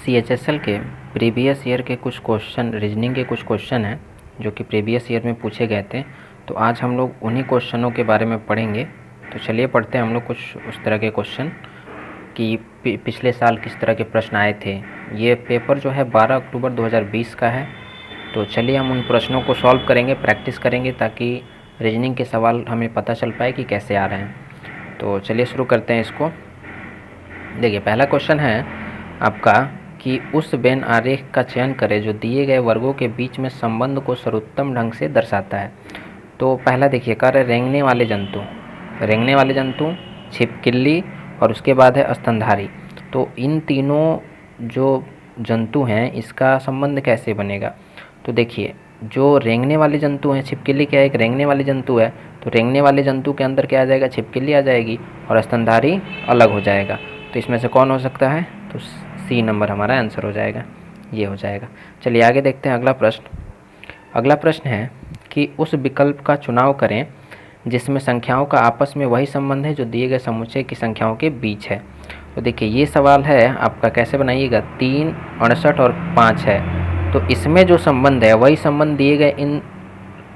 CHSL के previous year के कुछ क्वेश्चन, रीजनिंग के कुछ क्वेश्चन हैं जो कि प्रीवियस ईयर में पूछे गए थे। तो आज हम लोग उन्हीं क्वेश्चनों के बारे में पढ़ेंगे। तो चलिए पढ़ते हैं हम लोग कुछ उस तरह के क्वेश्चन कि पिछले साल किस तरह के प्रश्न आए थे। ये पेपर जो है 12 अक्टूबर 2020 का है। तो चलिए हम उन प्रश्नों को सॉल्व करेंगे, प्रैक्टिस करेंगे, ताकि रीजनिंग के सवाल हमें पता चल पाए कि कैसे आ रहे हैं। तो चलिए शुरू करते हैं इसको। देखिए, पहला क्वेश्चन है आपका कि उस वेन आरेख का चयन करें जो दिए गए वर्गों के बीच में संबंध को सर्वोत्तम ढंग से दर्शाता है। तो पहला देखिए, कार्य रेंगने वाले जंतु, छिपकली और उसके बाद है स्तनधारी। तो इन तीनों जो जंतु हैं इसका संबंध कैसे बनेगा। तो देखिए, जो रेंगने वाले जंतु हैं, छिपकली क्या है, एक रेंगने वाले जंतु है। तो रेंगने वाले जंतु के अंदर क्या आ जाएगा, छिपकली आ जाएगी और स्तनधारी अलग हो जाएगा। तो इसमें से कौन हो सकता है, तो सी नंबर हमारा आंसर हो जाएगा, ये हो जाएगा। चलिए आगे देखते हैं अगला प्रश्न है कि उस विकल्प का चुनाव करें जिसमें संख्याओं का आपस में वही संबंध है जो दिए गए समुच्चय की संख्याओं के बीच है। तो देखिए, ये सवाल है आपका, कैसे बनाइएगा, 3, 68 और 5 है। तो इसमें जो संबंध है वही संबंध दिए गए इन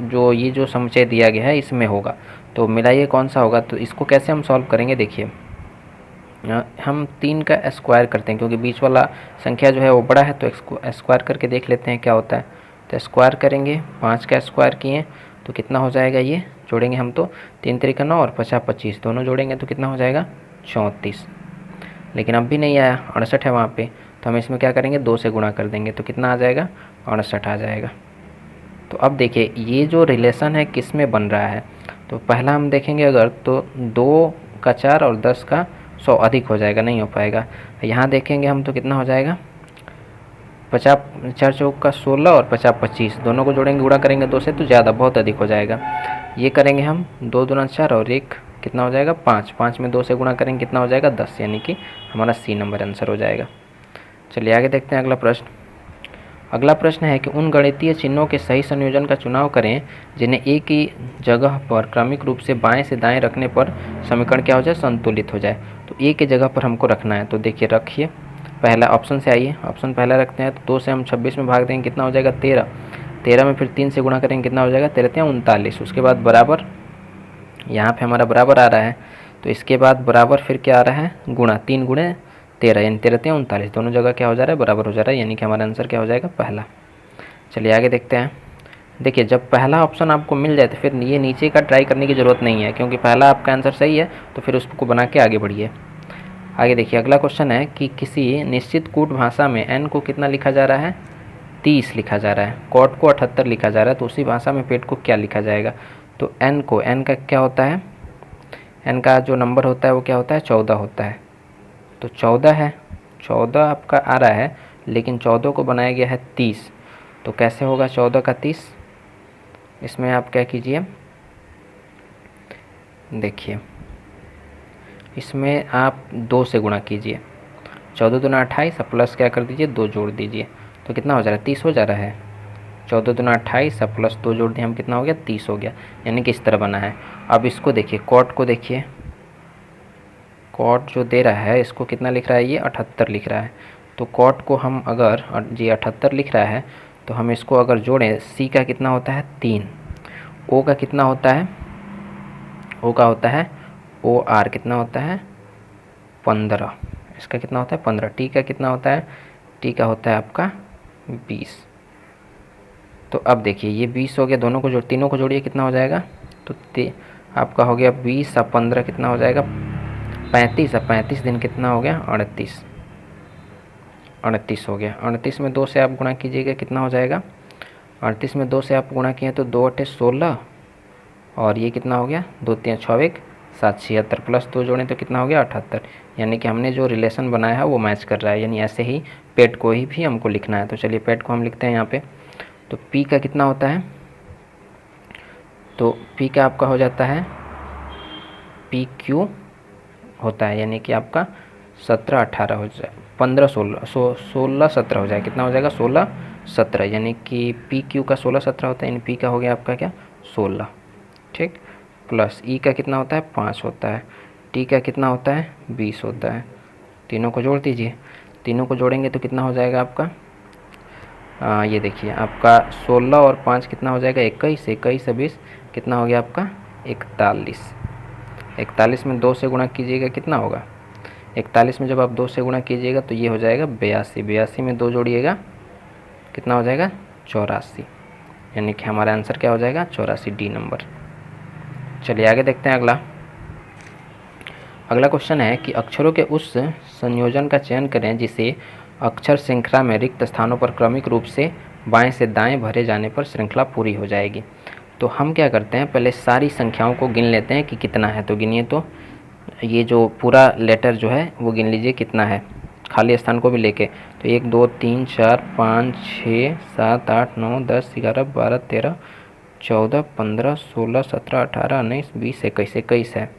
जो ये जो समुच्चय दिया गया है इसमें होगा। तो मिलाइए कौन सा होगा। तो इसको कैसे हम सॉल्व करेंगे, देखिए हम 3 का स्क्वायर करते हैं क्योंकि बीच वाला संख्या जो है वो बड़ा है। तो स्क्वायर करके देख लेते हैं क्या होता है। तो स्क्वायर करेंगे, 5 का स्क्वायर किए तो कितना हो जाएगा, ये जोड़ेंगे हम तो 3 3 9 और 50 25 दोनों जोड़ेंगे तो कितना हो जाएगा, 34। लेकिन अब भी नहीं आया, 68 है वहाँ पे। तो हम इसमें क्या करेंगे, 2 से गुणा कर देंगे तो कितना आ जाएगा, 68 आ जाएगा। तो अब देखिए ये जो रिलेशन है किस में बन रहा है। तो पहला हम देखेंगे अगर, तो 2 का 4 और 10 का 100 अधिक हो जाएगा, नहीं हो पाएगा। यहाँ देखेंगे हम तो कितना हो जाएगा, 50 4 चौक का 16 और 50 25 दोनों को जोड़ेंगे, गुणा करेंगे 2 से तो ज़्यादा बहुत अधिक हो जाएगा। ये करेंगे हम 2 दूना 4 और 1 कितना हो जाएगा, 5 5 में 2 से गुणा करेंगे कितना हो जाएगा, 10, यानी कि हमारा सी नंबर आंसर हो जाएगा। चलिए आगे देखते हैं अगला प्रश्न है कि उन गणितीय चिन्हों के सही संयोजन का चुनाव करें जिन्हें एक ही जगह पर क्रमिक रूप से बाएं से दाएं रखने पर समीकरण क्या हो जाए, संतुलित हो जाए। तो एक की जगह पर हमको रखना है। तो देखिए रखिए, पहला ऑप्शन से आइए, ऑप्शन पहला रखते हैं। तो 2 से हम 26 में भाग देंगे कितना हो जाएगा, 13 13 में फिर 3 से गुणा करेंगे कितना हो जाएगा, 13 39। उसके बाद बराबर, यहाँ पे हमारा बराबर आ रहा है। तो इसके बाद बराबर फिर क्या आ रहा है, गुणा, 3 गुणे 13 यानी 13 39 दोनों जगह क्या हो जा रहा है, बराबर हो जा रहा है, यानी कि हमारा आंसर क्या हो जाएगा, पहला। चलिए आगे देखते हैं। देखिए, जब पहला ऑप्शन आपको मिल जाए तो फिर ये नीचे का ट्राई करने की ज़रूरत नहीं है, क्योंकि पहला आपका आंसर सही है। तो फिर उसको बना के आगे बढ़िए। आगे देखिए, अगला क्वेश्चन है कि किसी निश्चित कूट भाषा में n को कितना लिखा जा रहा है, 30 लिखा जा रहा है, कॉट को 78 लिखा जा रहा है। तो उसी भाषा में पेट को क्या लिखा जाएगा। तो n का क्या होता है, n का जो नंबर होता है वो क्या होता है, 14 होता है। तो 14 है, 14 आपका आ रहा है, लेकिन 14 को बनाया गया है 30। तो कैसे होगा 14 का 30, इसमें आप क्या कीजिए, देखिए इसमें आप 2 से गुणा कीजिए, 14 दूना 28 प्लस क्या कर दीजिए, 2 जोड़ दीजिए तो कितना हो जा रहा है, 30 हो जा रहा है। 14 दूना 28 प्लस 2 जोड़ दिए हम, कितना हो गया, 30 हो गया, यानी कि इस तरह बना है। अब इसको देखिए, कॉट को देखिए, कॉट जो दे रहा है इसको कितना लिख रहा है, ये 78 लिख रहा है। तो कॉट को हम अगर, ये 78 लिख रहा है, तो हम इसको अगर जोड़ें, सी का कितना होता है, 3, ओ का कितना होता है, ओ का होता है ओ आर कितना होता है, 15, इसका कितना होता है 15, टी का कितना होता है, टी का होता है आपका 20। तो अब देखिए ये 20 हो गया, दोनों को तीनों को जोड़िए कितना हो जाएगा, तो आपका हो गया 20 और 15 कितना हो जाएगा, 35 और 35 दिन कितना हो गया, 38 हो गया। 38 में 2 से आप गुणा कीजिएगा कितना हो जाएगा, 38 में 2 से आप गुणा किए तो 2 8 16 और ये कितना हो गया, 2 3 6 1 7 76 प्लस 2 जोड़ें तो कितना हो गया, 78। यानी कि हमने जो रिलेशन बनाया है वो मैच कर रहा है, यानी ऐसे ही पेट को ही भी हमको लिखना है। तो चलिए पेट को हम लिखते हैं यहाँ पे। तो पी का कितना होता है, तो पी का आपका हो जाता है, पी क्यू होता है, यानी कि आपका 17 18 हो जाए, 15 16 17 हो जाए, कितना हो जाएगा, 16 17, यानी कि पी क्यू का 16 17 होता है, यानी पी का हो गया आपका क्या, 16, ठीक। प्लस ई का कितना होता है, 5 होता है, टी का कितना होता है, 20 होता है, तीनों को जोड़ दीजिए। तीनों को जोड़ेंगे तो कितना हो जाएगा आपका, ये देखिए आपका 16 और 5 कितना हो जाएगा 21, 21 से 20 कितना हो गया आपका 41। 41 में 2 से गुणा कीजिएगा कितना होगा, 41 में जब आप 2 से गुणा कीजिएगा तो ये हो जाएगा 82, 82 में 2 जोड़िएगा कितना हो जाएगा 84, यानी कि हमारा आंसर क्या हो जाएगा 84, डी नंबर। चलिए आगे देखते हैं अगला क्वेश्चन है कि अक्षरों के उस संयोजन का चयन करें जिसे अक्षर श्रृंखला में रिक्त स्थानों पर क्रमिक रूप से बाएं से दाएं भरे जाने पर श्रृंखला पूरी हो जाएगी। तो हम क्या करते हैं, पहले सारी संख्याओं को गिन लेते हैं कि कितना है। तो गिनिए, तो ये जो पूरा लेटर जो है वो गिन लीजिए कितना है, खाली स्थान को भी लेके। तो 1 2 3 4 5 6 7 8 9 10 11 12 13 14 15 16 17 18 19 20 21, 21 है।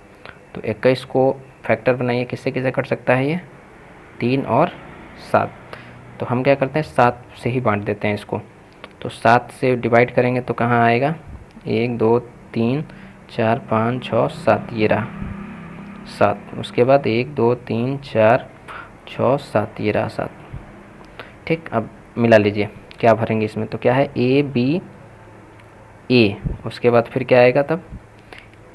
तो 21 को फैक्टर बनाइए, किससे किससे कट सकता है ये 3 और 7। तो हम क्या करते हैं 7 से ही बांट देते हैं इसको। तो 7 से डिवाइड करेंगे तो कहाँ आएगा 1 2 3 4 5 6 7, ये रहा 7। उसके बाद 1 2 3 4 6 7, ये रहा 7। ठीक, अब मिला लीजिए क्या भरेंगे इसमें। तो क्या है ए बी ए, उसके बाद फिर क्या आएगा तब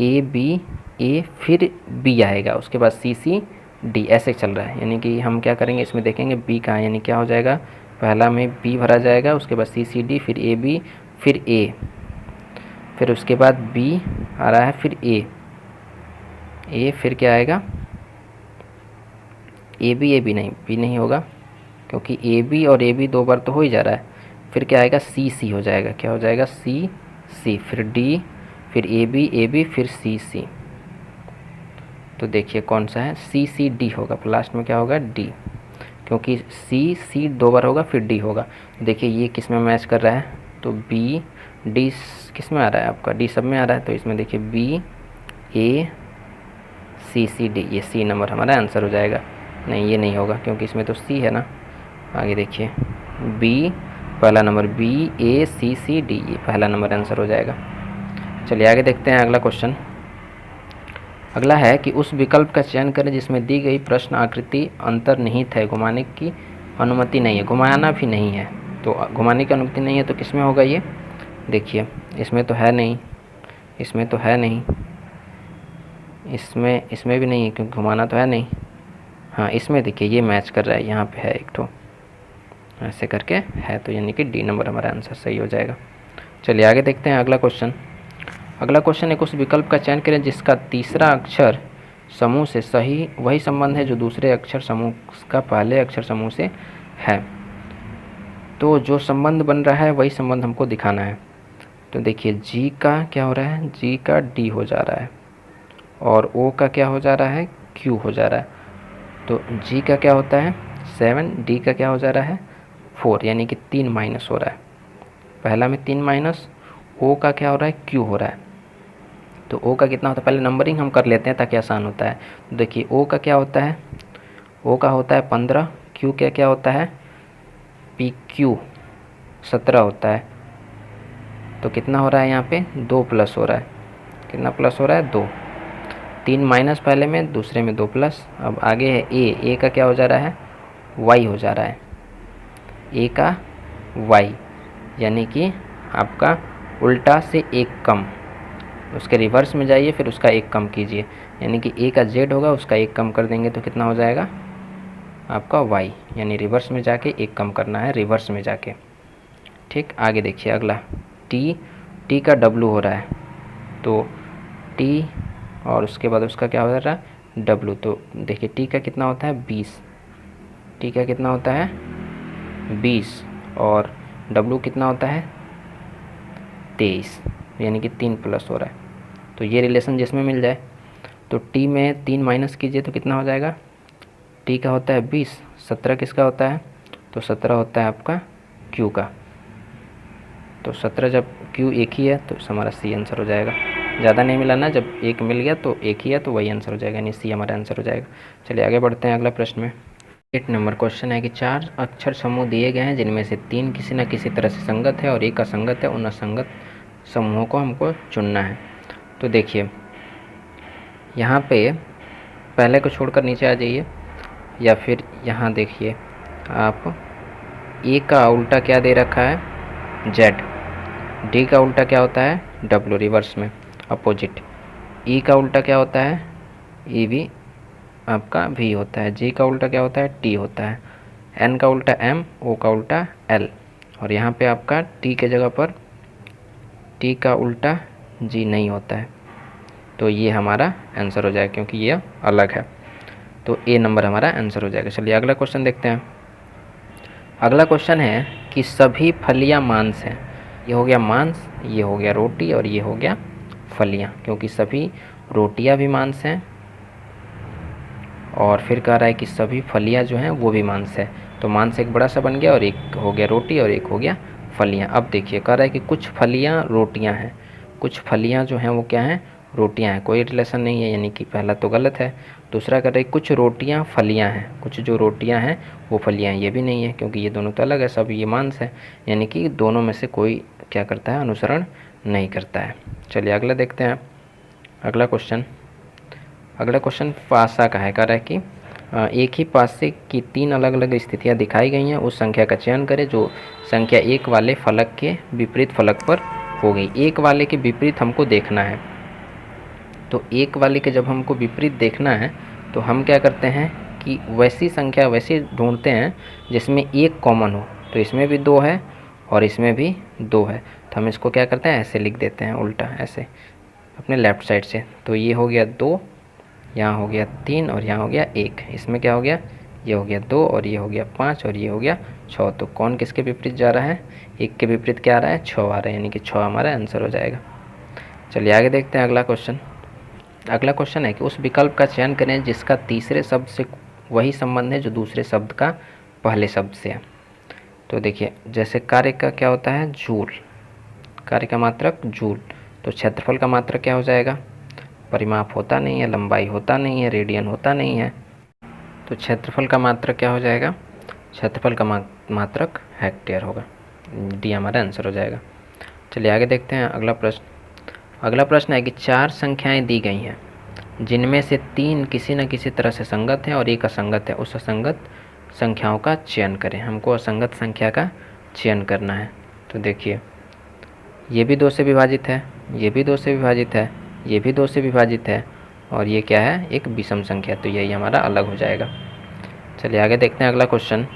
ए बी ए, फिर बी आएगा, उसके बाद सी सी डी, ऐसे चल रहा है। यानी कि हम क्या करेंगे इसमें देखेंगे बी कहाँ है, यानी क्या हो जाएगा पहला में बी भरा जाएगा, उसके बाद सी सी डी, फिर ए बी, फिर ए, फिर उसके बाद बी आ रहा है, फिर ए, फिर क्या आएगा ए बी नहीं, बी नहीं होगा क्योंकि ए बी और ए बी 2 बार तो हो ही जा रहा है। फिर क्या आएगा सी सी हो जाएगा, क्या हो जाएगा सी सी, फिर डी, फिर ए बी, फिर सी सी। तो देखिए कौन सा है सी सी डी होगा, लास्ट में क्या होगा डी, क्योंकि सी सी 2 बार होगा फिर डी होगा। देखिए ये किस में मैच कर रहा है, तो बी डी किस में आ रहा है आपका डी सब में आ रहा है। तो इसमें देखिए बी ए सी सी डी, ये सी नंबर हमारा आंसर हो जाएगा। नहीं ये नहीं होगा क्योंकि इसमें तो सी है ना। आगे देखिए बी पहला नंबर, बी ए सी सी डी, ये पहला नंबर आंसर हो जाएगा। चलिए आगे देखते हैं अगला क्वेश्चन। अगला है कि उस विकल्प का चयन करें जिसमें दी गई प्रश्न आकृति अंतर्निहित है, घुमाने की अनुमति नहीं है, घुमाना भी नहीं है। तो घुमाने की अनुमति नहीं है तो किस में होगा ये, देखिए इसमें तो है नहीं, इसमें तो है नहीं, इसमें भी नहीं है क्योंकि घुमाना तो है नहीं। हाँ इसमें देखिए ये मैच कर रहा है, यहाँ पे है एक ठो ऐसे करके है, तो यानी कि डी नंबर हमारा आंसर सही हो जाएगा। चलिए आगे देखते हैं अगला क्वेश्चन। अगला क्वेश्चन एक उस विकल्प का चयन करें जिसका तीसरा अक्षर समूह से सही वही संबंध है जो दूसरे अक्षर समूह का पहले अक्षर समूह से है। तो जो संबंध बन रहा है वही संबंध हमको दिखाना है। तो देखिए जी का क्या हो रहा है, जी का डी हो जा रहा है, और ओ का क्या हो जा रहा है क्यू हो जा रहा है। तो जी का क्या होता है 7, डी का क्या हो जा रहा है 4, यानी कि 3 माइनस हो रहा है, पहला में 3 माइनस, ओ का क्या हो रहा है क्यू हो रहा है। तो ओ का कितना होता है, पहले नंबरिंग हम कर लेते हैं ताकि आसान होता है। तो देखिए ओ का क्या होता है, ओ का होता है 15, क्यू का क्या होता है पी क्यू 17 होता है। तो कितना हो रहा है यहाँ पे 2 प्लस हो रहा है, कितना प्लस हो रहा है 2, 3 माइनस पहले में, दूसरे में 2 प्लस। अब आगे है ए का क्या हो जा रहा है वाई हो जा रहा है, ए का वाई, यानी कि आपका उल्टा से एक कम, उसके रिवर्स में जाइए फिर उसका एक कम कीजिए, यानी कि ए का जेड होगा उसका एक कम कर देंगे तो कितना हो जाएगा आपका वाई, यानी रिवर्स में जाके एक कम करना है, रिवर्स में जाके। ठीक, आगे देखिए अगला टी का डब्लू हो रहा है, तो टी और उसके बाद उसका क्या हो रहा है डब्लू। तो देखिए टी का कितना होता है 20, टी का कितना होता है 20, और डब्लू कितना होता है 23, यानी कि 3 प्लस हो रहा है। तो ये रिलेशन जिसमें मिल जाए, तो टी में 3 माइनस कीजिए तो कितना हो जाएगा, टी का होता है 20, 17 किसका होता है, तो 17 होता है आपका क्यू का। तो 17 जब क्यू एक ही है तो हमारा सी आंसर हो जाएगा। ज़्यादा नहीं मिलाना, जब एक मिल गया तो एक ही है तो वही आंसर हो जाएगा, यानी सी हमारा आंसर हो जाएगा। चलिए आगे बढ़ते हैं अगला प्रश्न में। 8 नंबर क्वेश्चन है कि 4 अक्षर समूह दिए गए हैं जिनमें से 3 किसी न किसी तरह से संगत है और एक असंगत है। उन असंगत समूहों को हमको चुनना है। तो देखिए यहाँ पे पहले को छोड़कर नीचे आ जाइए, या फिर यहाँ देखिए आप E का उल्टा क्या दे रखा है, Z। D का उल्टा क्या होता है, W, रिवर्स में अपोजिट। E का उल्टा क्या होता है, E भी आपका V होता है। G का उल्टा क्या होता है, T होता है। N का उल्टा M, O का उल्टा L, और यहाँ पे आपका T के जगह पर T का उल्टा G नहीं होता है। तो ये हमारा आंसर हो जाएगा, क्योंकि ये अलग है। तो A नंबर हमारा आंसर हो जाएगा। चलिए अगला क्वेश्चन देखते हैं। अगला क्वेश्चन है कि सभी फलियां मांस हैं। ये हो गया मांस, ये हो गया रोटी, और ये हो गया फलियां, क्योंकि सभी रोटियां भी मांस हैं, और फिर कह रहा है कि सभी फलियां जो हैं वो भी मांस है। तो मांस एक बड़ा सा बन गया, और एक हो गया रोटी, और एक हो गया फलियां। अब देखिए कह रहा है कि कुछ फलियां रोटियां हैं, कुछ फलियां जो हैं वो क्या हैं, रोटियां हैं। कोई रिलेशन नहीं है, यानी कि पहला तो गलत है। दूसरा कह रहा है कुछ रोटियां फलियां हैं, कुछ जो रोटियां हैं वो फलियां हैं, ये भी नहीं है, क्योंकि ये दोनों तो अलग है, सब ये मांस है। यानी कि दोनों में से कोई क्या करता है, अनुसरण नहीं करता है। चलिए अगला देखते हैं। अगला क्वेश्चन पासा का है। कह रहा है कि एक ही पासे की 3 अलग अलग स्थितियां दिखाई गई हैं, उस संख्या का चयन करें जो संख्या 1 वाले फलक के विपरीत फलक पर हो गई। 1 वाले के विपरीत हमको देखना है। तो 1 वाले के जब हमको विपरीत देखना है तो हम क्या करते हैं कि वैसी संख्या वैसी ढूंढते हैं जिसमें 1 कॉमन हो। तो इसमें भी 2 है और इसमें भी 2 है, तो हम इसको क्या करते हैं, ऐसे लिख देते हैं उल्टा, ऐसे अपने लेफ़्ट साइड से। तो ये हो गया 2, यहाँ हो गया 3, और यहाँ हो गया 1। इसमें क्या हो गया, ये हो गया 2, और ये हो गया 5, और ये हो गया 6। तो कौन किसके विपरीत जा रहा है, 1 के विपरीत क्या आ रहा है, 6 आ रहा है, यानी कि 6 हमारा आंसर हो जाएगा। चलिए आगे देखते हैं अगला क्वेश्चन। अगला क्वेश्चन है कि उस विकल्प का चयन करें जिसका तीसरे शब्द से वही संबंध है जो दूसरे शब्द का पहले शब्द से है। तो देखिए जैसे कार्य का क्या होता है, जूल, कार्य का मात्रक जूल। तो क्षेत्रफल का मात्रक क्या हो जाएगा, परिमाप होता नहीं है, लंबाई होता नहीं है, रेडियन होता नहीं है। तो क्षेत्रफल का मात्रक क्या हो जाएगा, क्षेत्रफल का मात्रक हेक्टेयर होगा। डी हमारा आंसर हो जाएगा। चलिए आगे देखते हैं अगला प्रश्न। अगला प्रश्न है कि 4 संख्याएं दी गई हैं जिनमें से 3 किसी न किसी तरह से संगत हैं और 1 असंगत है। उस असंगत संख्याओं का चयन करें। हमको असंगत संख्या का चयन करना है। तो देखिए ये भी 2 से विभाजित है, ये भी 2 से विभाजित है, ये भी 2 से विभाजित है, और ये क्या है, एक विषम संख्या। तो यही हमारा अलग हो जाएगा। चलिए आगे देखते हैं अगला क्वेश्चन।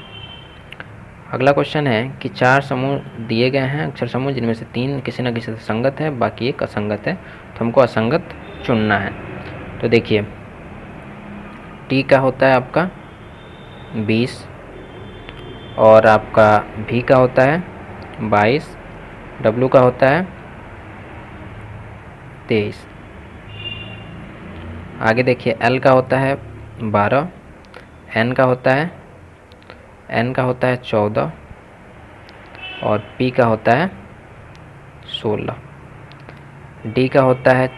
अगला क्वेश्चन है कि 4 समूह दिए गए हैं, अक्षर समूह, जिनमें से 3 किसी न किसी से संगत है, बाकी 1 असंगत है। तो हमको असंगत चुनना है। तो देखिए टी का होता है आपका 20, और आपका भी का होता है 22, डब्लू का होता है 23। आगे देखिए एल का होता है 12, एन का होता है 14, और पी का होता है 16, डी का होता है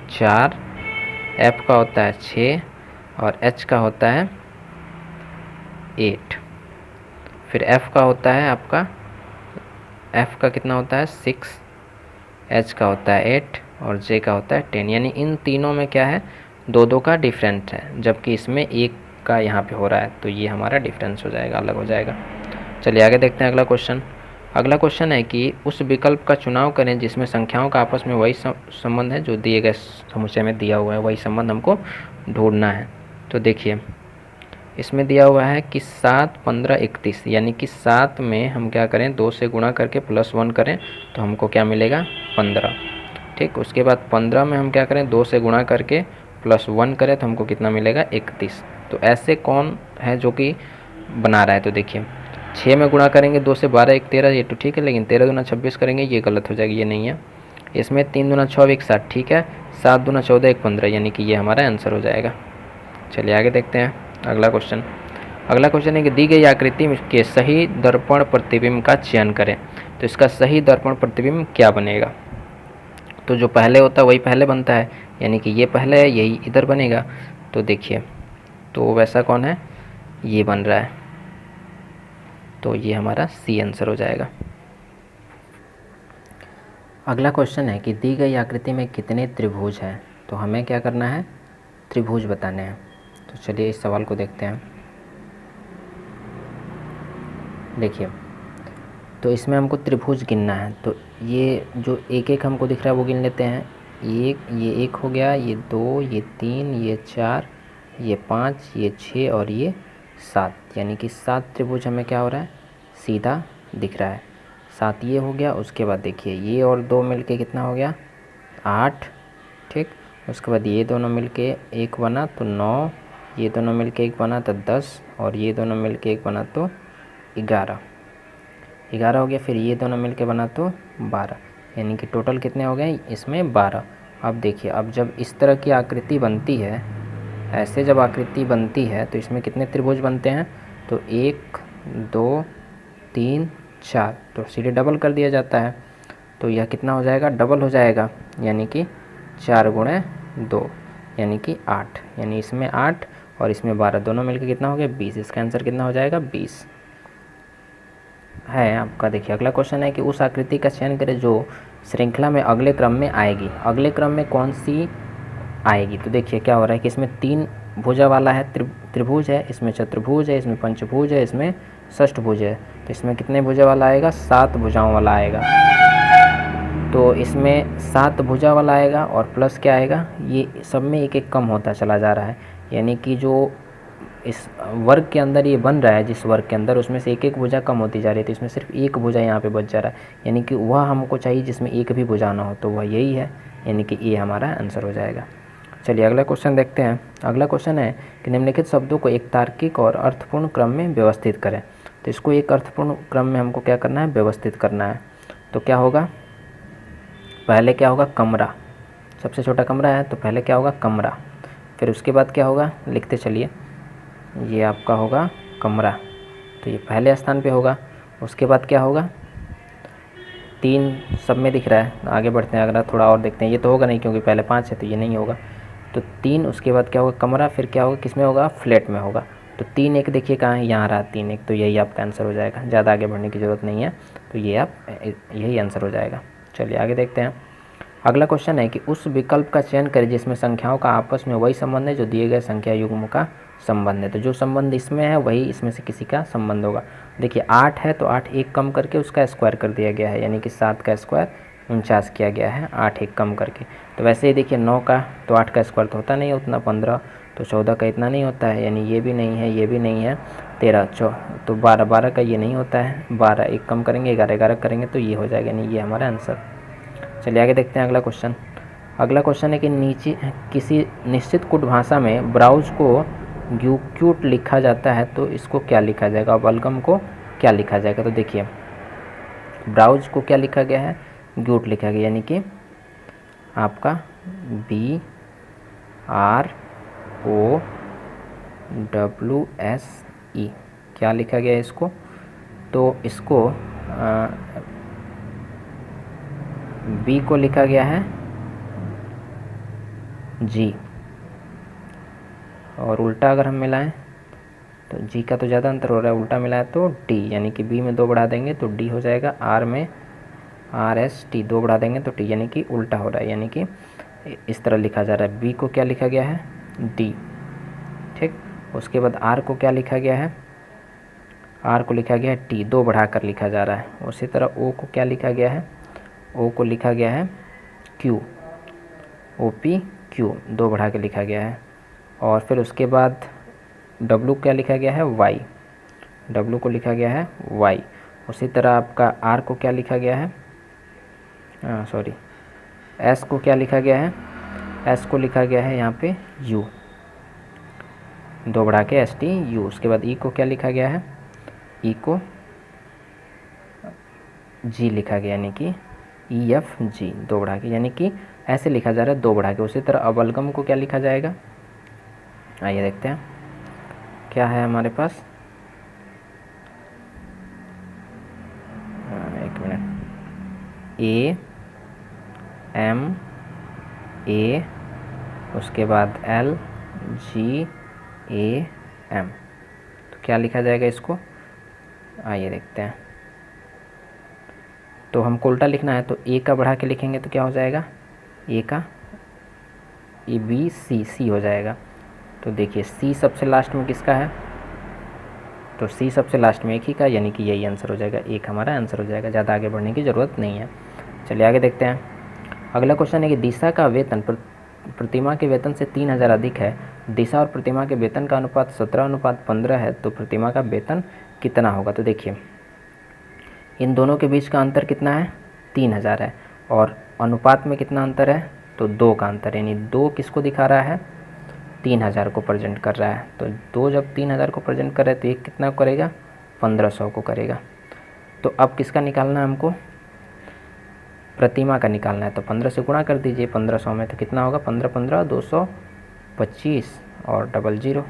4, एफ का होता है 6, और एच का होता है 8। फिर एफ का होता है आपका, एफ का कितना होता है 6, एच का होता है 8, और जे का होता है 10। यानी इन तीनों में क्या है, 2-2 का डिफरेंस है, जबकि इसमें 1 का यहाँ पे हो रहा है। तो ये हमारा डिफरेंस हो जाएगा, अलग हो जाएगा। चलिए आगे देखते हैं अगला क्वेश्चन। अगला क्वेश्चन है कि उस विकल्प का चुनाव करें जिसमें संख्याओं का आपस में वही संबंध है जो दिए गए समुच्चय में दिया हुआ है, वही संबंध हमको ढूंढना है। तो देखिए इसमें दिया हुआ है कि 7, 15, 31, यानी कि 7 में हम क्या करें, 2 से गुणा करके +1 करें तो हमको क्या मिलेगा, 15। ठीक, उसके बाद 15 में हम क्या करें, 2 से गुणा करके +1 करें तो हमको कितना मिलेगा, 31। तो ऐसे कौन है जो कि बना रहा है। तो देखिए 6 में गुणा करेंगे 2 से 12, 1 13, ये तो ठीक है, लेकिन 13 दूना 26 करेंगे, ये गलत हो जाएगी, ये नहीं है। इसमें 3 दूना 6, 1 7, ठीक है, 7 दूना 14, 1 15, यानी कि ये हमारा आंसर हो जाएगा। चलिए आगे देखते हैं अगला क्वेश्चन। अगला क्वेश्चन है कि दी गई आकृति के सही दर्पण प्रतिबिंब का चयन करें। तो इसका सही दर्पण प्रतिबिंब क्या बनेगा। तो जो पहले होता है वही पहले बनता है, यानी कि ये पहले है, यही इधर बनेगा। तो देखिए तो वैसा कौन है, ये बन रहा है। तो ये हमारा सी आंसर हो जाएगा। अगला क्वेश्चन है कि दी गई आकृति में कितने त्रिभुज हैं। तो हमें क्या करना है, त्रिभुज बताने हैं। तो चलिए इस सवाल को देखते हैं। देखिए, तो इसमें हमको त्रिभुज गिनना है, तो ये जो एक एक हमको दिख रहा है वो गिन लेते हैं। ये एक हो गया, ये 2, ये 3, ये 4, ये 5, ये 6 और ये 7, यानी कि 7 त्रिभुज हमें क्या हो रहा है, सीधा दिख रहा है। 7 ये हो गया। उसके बाद देखिए ये और 2 मिलके कितना हो गया, 8, ठीक। उसके बाद ये दोनों मिलके एक बना तो 9, ये दोनों मिलके एक बना तो 10 और ये दोनों मिलके एक बना तो 11 हो गया। फिर ये दोनों मिलके बना तो 12, यानी कि टोटल कितने हो गए इसमें, 12। अब देखिए, अब जब इस तरह की आकृति बनती है, ऐसे जब आकृति बनती है तो इसमें कितने त्रिभुज बनते हैं, तो 1 2 3 4, तो सीधे डबल कर दिया जाता है। तो यह कितना हो जाएगा, डबल हो जाएगा, यानी कि 4 गुणे 2 यानी कि 8, यानी इसमें 8 और इसमें 12, दोनों मिलकर कितना हो गया, 20। इसका आंसर कितना हो जाएगा, 20 है आपका। देखिए अगला क्वेश्चन है कि उस आकृति का चयन करें जो श्रृंखला में अगले क्रम में आएगी। अगले क्रम में कौन सी आएगी, तो देखिए क्या हो रहा है कि इसमें 3 भुजा वाला है, त्रिभुज है, इसमें चतुर्भुज है, इसमें पंचभुज है, इसमें षष्ठभुज है। तो इसमें कितने भुजा वाला आएगा, 7 भुजाओं वाला आएगा। तो इसमें 7 भुजा वाला आएगा और प्लस क्या आएगा, ये सब में एक एक कम होता चला जा रहा है, यानी कि जो इस वर्ग के अंदर ये बन रहा है, जिस वर्ग के अंदर, उसमें से एक एक भुजा कम होती जा रही है। तो इसमें सिर्फ एक भुजा यहाँ पे बच जा रहा है, यानी कि वह हमको चाहिए जिसमें एक भी भुजा ना हो, तो वह यही है, यानी कि ये हमारा आंसर हो जाएगा। चलिए अगला क्वेश्चन देखते हैं। अगला क्वेश्चन है कि निम्नलिखित शब्दों को एक तार्किक और अर्थपूर्ण क्रम में व्यवस्थित करें। तो इसको एक अर्थपूर्ण क्रम में हमको क्या करना है, व्यवस्थित करना है। तो क्या होगा, पहले क्या होगा, कमरा, सबसे छोटा कमरा है तो पहले क्या होगा, कमरा। फिर उसके बाद क्या होगा, लिखते चलिए, ये आपका होगा कमरा, तो ये पहले स्थान पे होगा। उसके बाद क्या होगा, 3 सब में दिख रहा है, आगे बढ़ते हैं, अगर थोड़ा और देखते हैं, ये तो होगा नहीं क्योंकि पहले 5 है तो ये नहीं होगा। तो 3, उसके बाद क्या होगा, कमरा, फिर क्या होगा, किस में होगा, फ्लैट में होगा। तो 3 1 देखिए कहाँ है, यहाँ रहा 3 1, तो यही आपका आंसर हो जाएगा, ज़्यादा आगे बढ़ने की ज़रूरत नहीं है, तो ये आप यही आंसर हो जाएगा। चलिए आगे देखते हैं। अगला क्वेश्चन है कि उस विकल्प का चयन करें जिसमें संख्याओं का आपस में वही संबंध है जो दिए गए संख्या युग्म का संबंध है। तो जो संबंध इसमें है वही इसमें से किसी का संबंध होगा। देखिए 8 है तो 8 एक कम करके उसका स्क्वायर कर दिया गया है, यानी कि 7 का स्क्वायर 49 किया गया है, 8 एक कम करके। तो वैसे ही देखिए 9 का तो 8 का स्क्वायर तो होता नहीं है उतना, 15 तो 14 का इतना नहीं होता है, यानी ये भी नहीं है, ये भी नहीं है, 13 तो 12 का ये नहीं होता है, 12 एक कम करेंगे, 11 करेंगे तो ये हो जाएगा, यानी ये हमारा आंसर। चलिए आगे देखते हैं अगला क्वेश्चन। अगला क्वेश्चन है कि नीचे किसी निश्चित कूट भाषा में ब्राउज को ग्यूक्यूट लिखा जाता है, तो इसको क्या लिखा जाएगा, और बलगम को क्या लिखा जाएगा। तो देखिए ब्राउज को क्या लिखा गया है, ग्यूट लिखा गया, यानी कि आपका BROWSE क्या लिखा गया है इसको, तो इसको बी को लिखा गया है जी, और उल्टा अगर हम मिलाएं तो जी का तो ज़्यादा अंतर हो रहा है, उल्टा मिलाएं तो डी, यानी कि बी में 2 बढ़ा देंगे तो डी हो जाएगा, आर में RST 2 बढ़ा देंगे तो टी, यानी कि उल्टा हो रहा है, यानी कि इस तरह लिखा जा रहा है। बी को क्या लिखा गया है, डी, ठीक। उसके बाद आर को क्या लिखा गया है, आर को लिखा गया है टी, 2 बढ़ा कर लिखा जा रहा है। उसी तरह ओ को क्या लिखा गया है, ओ को लिखा गया है क्यू, OP क्यू, 2 बढ़ा के लिखा गया है। और फिर उसके बाद डब्लू क्या लिखा गया है, वाई, डब्लू को लिखा गया है वाई। उसी तरह आपका आर को क्या लिखा गया है, एस को क्या लिखा गया है, एस को लिखा गया है यहाँ पे यू, 2 बढ़ा के ST यू। उसके बाद ई को क्या लिखा गया है, ई को जी लिखा गया, यानी कि EFG, 2 बढ़ा के, यानी कि ऐसे लिखा जा रहा है 2 बढ़ा के। उसी तरह अबलगम को क्या लिखा जाएगा, आइए देखते हैं क्या है हमारे पास, एक मिनट, AMA, उसके बाद LGAM, तो क्या लिखा जाएगा इसको, आइए देखते हैं। तो हमको उल्टा लिखना है, तो ए का बढ़ा के लिखेंगे तो क्या हो जाएगा, ए का ABC हो जाएगा। तो देखिए सी सबसे लास्ट में किसका है, तो सी सबसे लास्ट में एक ही का, यानी कि यही आंसर हो जाएगा, एक हमारा आंसर हो जाएगा, ज़्यादा आगे बढ़ने की ज़रूरत नहीं है। चलिए आगे देखते हैं। अगला क्वेश्चन है कि दिशा का वेतन प्रतिमा के वेतन से 3000 अधिक है। दिशा और प्रतिमा के वेतन का अनुपात 17:15 है, तो प्रतिमा का वेतन कितना होगा। तो देखिए इन दोनों के बीच का अंतर कितना है, 3000 है, और अनुपात में कितना अंतर है, तो 2 का अंतर, यानी 2 किसको दिखा रहा है, 3000 को प्रेजेंट कर रहा है। तो 2 जब 3000 को प्रेजेंट कर रहा है तो एक कितना करेगा, 1500 को करेगा। तो अब किसका निकालना है हमको, प्रतिमा का निकालना है। तो 15 से गुणा कर दीजिए 1500 में, तो कितना होगा, 15 15 225 और 00।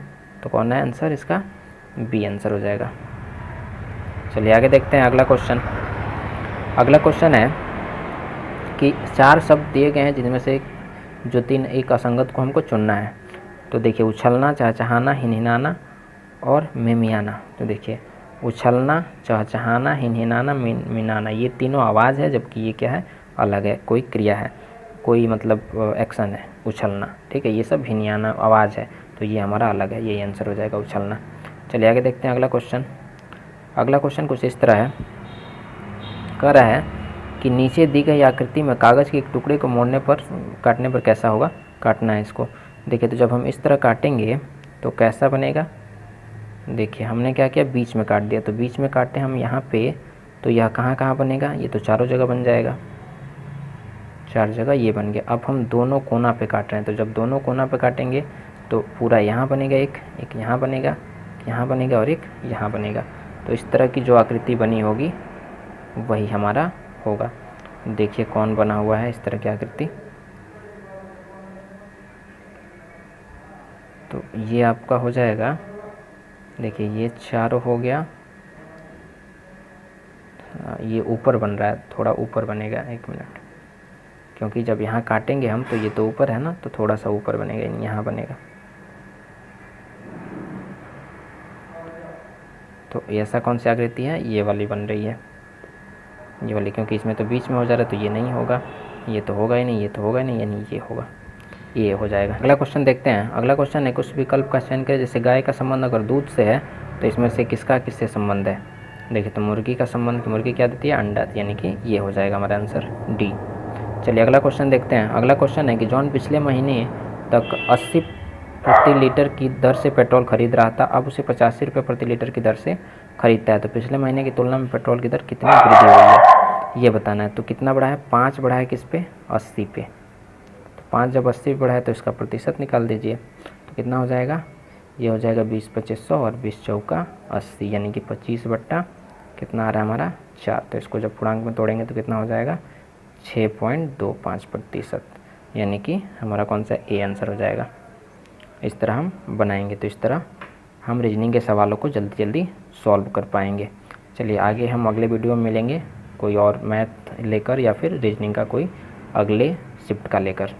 तो कौन है आंसर इसका, बी आंसर हो जाएगा। चलिए आगे देखते हैं अगला क्वेश्चन। अगला क्वेश्चन है कि 4 शब्द दिए गए हैं जिनमें से जो 3 एक असंगत को हमको चुनना है। तो देखिए उछलना, चहचहाना, हिनहिनाना और मिमियाना। तो देखिए उछलना, चहचहाना, हिनहिनाना, मिनाना, ये तीनों आवाज़ है, जबकि ये क्या है, अलग है, कोई क्रिया है, कोई मतलब एक्शन है, उछलना, ठीक है। ये सब हिनहिनाना आवाज़ है, तो ये हमारा अलग है, यही आंसर हो जाएगा, उछलना। चलिए आगे देखते हैं अगला क्वेश्चन। अगला क्वेश्चन कुछ इस तरह है, कह रहा है कि नीचे दी गई आकृति में कागज़ के एक टुकड़े को मोड़ने पर, काटने पर कैसा होगा, काटना है इसको। देखिए तो जब हम इस तरह काटेंगे तो कैसा बनेगा, देखिए हमने क्या किया, बीच में काट दिया। तो बीच में काटे हम यहाँ पे, तो यह कहाँ कहाँ बनेगा, ये तो चारों जगह बन जाएगा, 4 जगह ये बन गया। अब हम दोनों कोना पे काट रहे हैं, तो जब दोनों कोना पे काटेंगे तो पूरा यहाँ बनेगा, एक यहाँ बनेगा, यहाँ बनेगा और एक यहाँ बनेगा। तो इस तरह की जो आकृति बनी होगी वही हमारा होगा। देखिए कौन बना हुआ है इस तरह की आकृति। तो ये आपका हो जाएगा, देखिए ये चारों हो गया, ये ऊपर बन रहा है, थोड़ा ऊपर बनेगा, 1 मिनट, क्योंकि जब यहाँ काटेंगे हम तो ये तो ऊपर है ना, तो थोड़ा सा ऊपर बनेगा, यहाँ बनेगा। तो ऐसा कौन सी आकृति है, ये वाली बन रही है, ये वाली, क्योंकि इसमें तो बीच में हो जा रहा है, तो ये नहीं होगा, ये तो होगा ही नहीं, ये तो होगा ही नहीं, यानी ये होगा, ये हो जाएगा। अगला क्वेश्चन देखते हैं। अगला क्वेश्चन है, कुछ विकल्प का चयन करें, जैसे गाय का संबंध अगर दूध से है तो इसमें से किसका किससे संबंध है। देखिए तो मुर्गी का संबंध, की मुर्गी क्या देती है, अंडा, यानी कि ये हो जाएगा हमारा आंसर, डी। चलिए अगला क्वेश्चन देखते हैं। अगला क्वेश्चन है कि जॉन पिछले महीने तक 80 प्रति लीटर की दर से पेट्रोल खरीद रहा था, अब उसे 85 रुपये प्रति लीटर की दर से खरीदता है। तो पिछले महीने की तुलना में पेट्रोल की दर कितनी वृद्धि हुई है, ये बताना है। तो कितना बढ़ा है, 5 बढ़ा है किस पे, 80 पे। तो 5 जब 80 पे बढ़ा है तो इसका प्रतिशत निकाल दीजिए, तो कितना हो जाएगा, ये हो जाएगा 20 25 100 और 20 चौका 80, यानी कि 25 बट्टा कितना आ रहा है हमारा, 4। तो इसको जब पूर्णांक में तोड़ेंगे तो कितना हो जाएगा, 6.25%, यानी कि हमारा कौन सा ए आंसर हो जाएगा। इस तरह हम बनाएंगे, तो इस तरह हम रीजनिंग के सवालों को जल्दी जल्दी सॉल्व कर पाएंगे। चलिए आगे हम अगले वीडियो में मिलेंगे, कोई और मैथ लेकर या फिर रीजनिंग का कोई अगले शिफ्ट का लेकर।